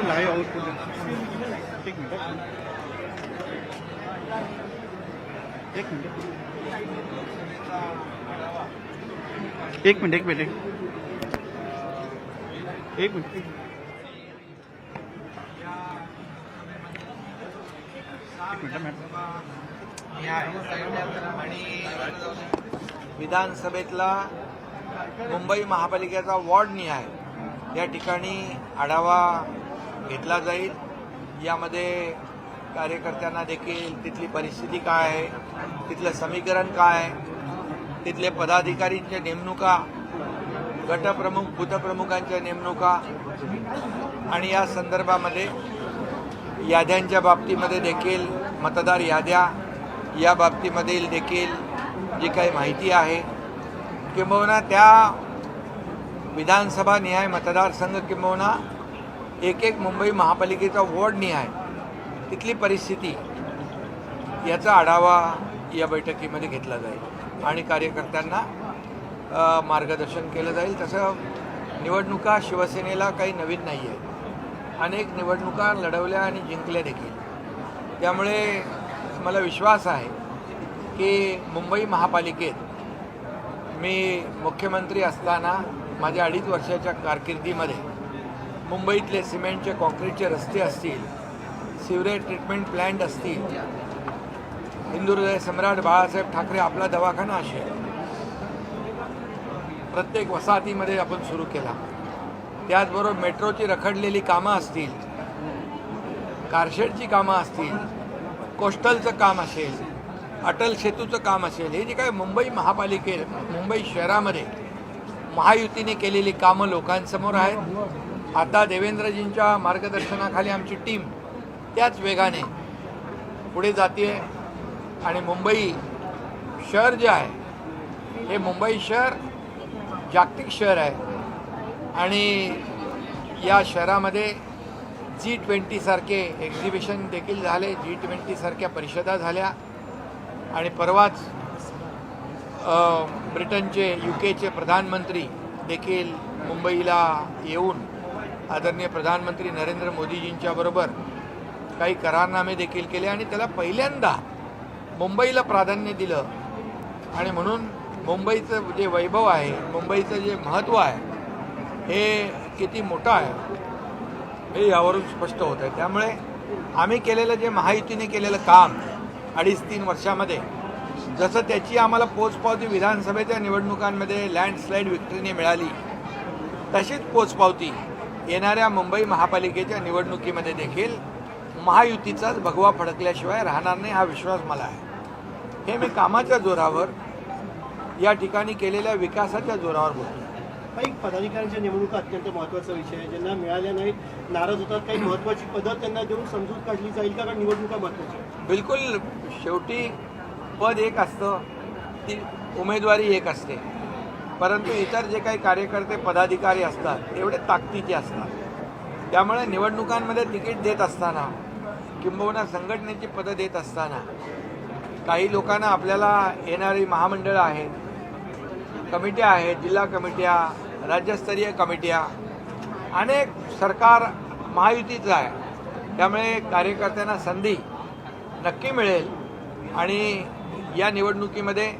Live output एक minute विधानसभेतला Mumbai महापालिकेचा ward निहाय या ठिकाणी आढावा घेतला जाईल। यामध्ये कार्यकर्त्यांना देखील तिथली परिस्थिती काय आहे, तिथलं समीकरण काय आहे, तिथले पदाधिकारींच्या नेमणुका, गटप्रमुख बूथप्रमुखांच्या नेमणुका आणि या संदर्भामध्ये याद्यांच्या बाबतीमध्ये देखील मतदार याद्या या बाबतीमधील देखील जी काही माहिती आहे किंबहुना त्या विधानसभा निहाय मतदारसंघ किंबहुना एक मुंबई महापालिकेचा वॉर्ड निहाय तिथली परिस्थिती याचा आढावा या बैठकीमध्ये घेतला जाईल आणि कार्यकर्त्यांना मार्गदर्शन केलं जाईल। तसं निवडणुका शिवसेनेला काही नवीन नाही आहे, अनेक निवडणुका लढवल्या आणि जिंकल्या देखील। त्यामुळे मला विश्वास आहे की मुंबई महापालिकेत मी मुख्यमंत्री असताना माझ्या 2.5 वर्षाच्या कारकिर्दीमध्ये मुंबईतले सिमेंटचे कॉन्क्रीटचे रस्ते असतील, सिवरेज ट्रीटमेंट प्लॅन्ट असतील, हिंदुहृदय सम्राट बाळासाहेब ठाकरे आपला दवाखाना असेल, प्रत्येक वसाहतीमध्ये आपण सुरू केला। त्याचबरोबर मेट्रोची रखडलेली कामं असतील, कारशेडची कामं असतील, कोस्टलचं काम असेल, अटल सेतूचं काम असेल, हे जे काही मुंबई मुंबई शहरामध्ये महायुतीने केलेली कामं लोकांसमोर आहेत। आता देवेंद्रजींच्या मार्गदर्शनाखाली आमची टीम त्याच वेगाने पुढे जाते आणि मुंबई शहर जे आहे हे मुंबई शहर जागतिक शहर आहे आणि या शहरामध्ये G20 सारखे एक्झिबिशन देखील झाले, G20 सारख्या परिषदा झाल्या आणि परवाच ब्रिटनचे UKचे प्रधानमंत्री देखील मुंबईला येऊन आदरणीय प्रधानमंत्री नरेंद्र मोदीजींच्या बरोबर काही करारनामे देखील केले आणि त्याला पहिल्यांदा मुंबईला प्राधान्य दिलं आणि म्हणून मुंबईचं जे वैभव आहे, मुंबईचं जे महत्त्व आहे हे किती मोठं आहे हे यावरून स्पष्ट होत आहे। त्यामुळे आम्ही केलेलं जे महायुतीने केलेलं काम 2.5-3 वर्षामध्ये, जसं त्याची आम्हाला पोचपावती विधानसभेच्या निवडणुकांमध्ये लँडस्लाईड विक्ट्रीने मिळाली, तशीच पोचपावती येणाऱ्या मुंबई महापालिकेच्या निवडणुकीमध्ये देखील महायुतीचाच भगवा फडकल्याशिवाय राहणार नाही हा विश्वास मला आहे। हे मी कामाच्या जोरावर या ठिकाणी केलेल्या विकासाच्या जोरावर बोलतो। काही पदाधिकाऱ्यांच्या निवडणुका अत्यंत महत्त्वाचा विषय आहे, ज्यांना मिळाल्या नाहीत नाराज होतात, काही महत्त्वाची पदं त्यांना देऊन समजूत काढली जाईल का, कारण निवडणुका महत्त्वाच्या? बिलकुल, शेवटी पद एक असतं, ती उमेदवारी एक असते, परंतु इतर जे काही कार्यकर्ते पदाधिकारी असतात एवढे ताकदीचे असतात। त्यामुळे निवडणुकांमध्ये तिकीट देत असताना किंबहुना संघटनेची पदं देत असताना काही लोकांना आपल्याला येणारी महामंडळं आहेत, कमिट्या आहेत, जिल्हा कमिट्या, राज्यस्तरीय कमिट्या, अनेक सरकार महायुतीचं आहे। त्यामुळे कार्यकर्त्यांना संधी नक्की मिळेल आणि या निवडणुकीमध्ये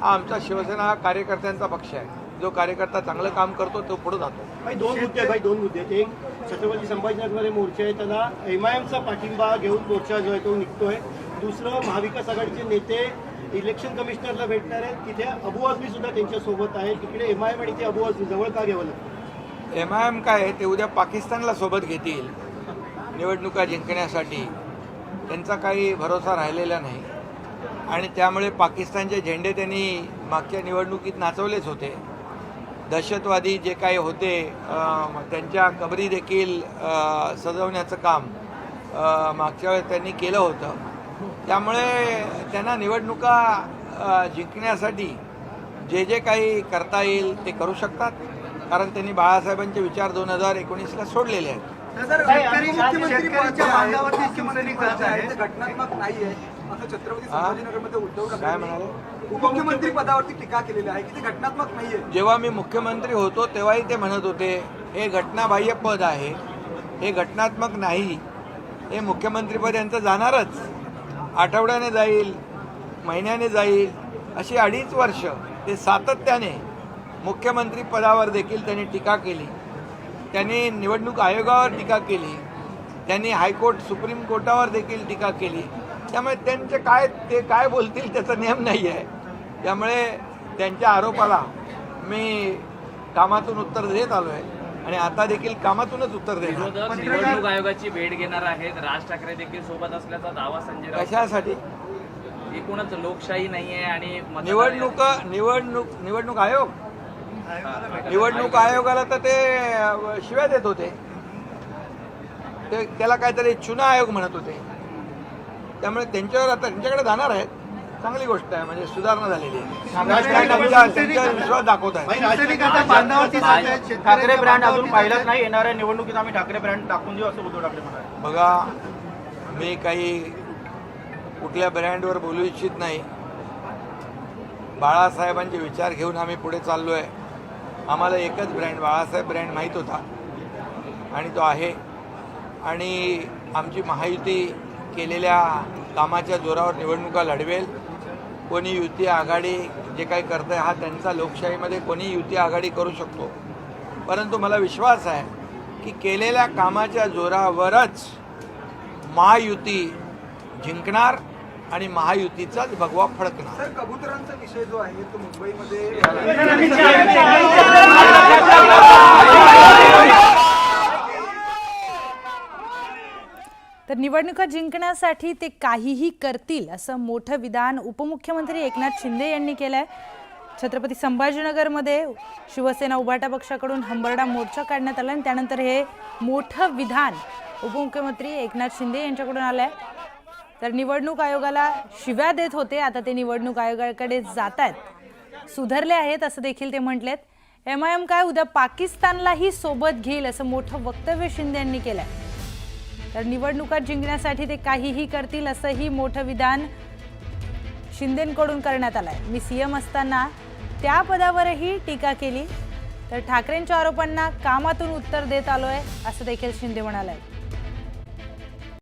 आमचा शिवसेना हा कार्यकर्त्यांचा पक्ष आहे। जो कार्यकर्ता चांगलं काम करतो तो पुढे जातो। दोन मुद्दे आहेत। एक, छत्रपती संभाजीनगरमध्ये मोर्चा आहे, त्याला MIMचा पाठिंबा घेऊन मोर्चा जो आहे तो निघतोय। दुसरं, महाविकास आघाडीचे नेते इलेक्शन कमिशनरला भेटणार आहेत, तिथे अबू आझमी सुद्धा त्यांच्यासोबत आहे। तिकडे MIM आणि ते अबू आझमी जवळ का घ्यावं लागतं? MIM काय आहे, ते उद्या पाकिस्तानला सोबत घेतील निवडणुका जिंकण्यासाठी, त्यांचा काही भरोसा राहिलेला नाही आणि त्यामुळे पाकिस्तानचे झेंडे त्यांनी मागच्या निवडणुकीत नाचवलेच होते। दहशतवादी जे काही होते त्यांच्या कबरी देखील सजवण्याचं काम मागच्या वेळेस त्यांनी केलं होतं। त्यामुळे त्यांना निवडणुका जिंकण्यासाठी जे जे काही करता येईल ते करू शकतात, कारण त्यांनी बाळासाहेबांचे विचार 2019ला सोडलेले आहेत। घटनात्मक नाही आहे, आता छत्रपती संभाजीनगरमध्ये उद्धव काय ठाकरे म्हणाले? उपमुख्यमंत्री पदावरती टीका केलेली आहे की ते घटनात्मक नाहीये. जेव्हा मी मुख्यमंत्री होतो तेव्हाही ते म्हणत होते हे घटनाबाह्य पद आहे, हे घटनात्मक नाही, हे मुख्यमंत्रीपद यांचं जाणारच, आठवड्याने जाईल, महिन्याने जाईल, अशी 2.5 वर्ष ते सातत्याने मुख्यमंत्री पदावर देखील त्यांनी टीका केली. त्यांनी निवडणूक आयोगावर टीका केली, त्यांनी हायकोर्ट सुप्रीम कोर्टावर देखील टीका केली. त्यामुळे ते काय बोलतील त्याचा नियम नाही आहे. त्यामुळे त्यांच्या आरोपाला मी कामातून उत्तर देत आलो आहे आणि आता देखील कामातूनच उत्तर देणार. विरोधक निवडणूक आयोगाची भेट घेणार आहेत. राज ठाकरे देखील सोबत असल्याचा दावा संजय राऊत. कशासाठी? एकूणच लोकशाही नाहीये आणि निवडणूक आयोगाला तर ते शिव्या देत होते. त्याला काहीतरी चुना आयोग म्हणत होते. त्यामुळे त्यांच्यावर आता त्यांच्याकडे जाणार आहेत. चांगली गोष्ट आहे, म्हणजे सुधारणा झालेली आहे. त्यांच्यावर विश्वास दाखवत आहे. ठाकरे ब्रँड अजून पाहिलंच नाही, येणाऱ्या निवडणुकीत आम्ही ठाकरे ब्रँड टाकून देऊ असं उद्धव ठाकरे म्हणाले. बघा, मी काही कुठल्या ब्रँडवर बोलू इच्छित नाही. बाळासाहेबांचे विचार घेऊन आम्ही पुढे चाललो आहे. आम्हाला एकच ब्रँड, बाळासाहेब ब्रँड माहीत होता आणि तो आहे. आणि आमची महायुती केलेल्या कामाच्या जोरावर निवडणुका लढवेल. कोणी युती आघाडी जे काही करत आहे हा त्यांचा, लोकशाहीमध्ये कोणी युती आघाडी करू शकतो. परंतु मला विश्वास आहे की केलेल्या कामाच्या जोरावरच महायुती जिंकणार आणि महायुतीचाच भगवा फडकणार. सर, कबुतरांचा विषय जो आहे तो मुंबईमध्ये तर निवडणुका जिंकण्यासाठी ते काहीही करतील असं मोठं विधान उपमुख्यमंत्री एकनाथ शिंदे यांनी केलंय. छत्रपती संभाजीनगरमध्ये शिवसेना उभाटा पक्षाकडून हंबरडा मोर्चा काढण्यात आला आणि त्यानंतर हे मोठं विधान उपमुख्यमंत्री एकनाथ शिंदे यांच्याकडून आलंय. तर निवडणूक आयोगाला शिव्या देत होते, आता ते निवडणूक आयोगाकडे जात आहेत, सुधारले आहेत असं देखील ते म्हटलेत. MIM काय उद्या पाकिस्तानलाही सोबत घेईल असं मोठं वक्तव्य शिंदे यांनी केलंय. तर निवडणुका जिंकण्यासाठी ते काहीही करतील असंही मोठं विधान शिंदेंकडून करण्यात आलंय. मी CM असताना त्या पदावरही टीका केली, तर ठाकरेंच्या आरोपांना कामातून उत्तर देत आलोय असं देखील शिंदे म्हणाले.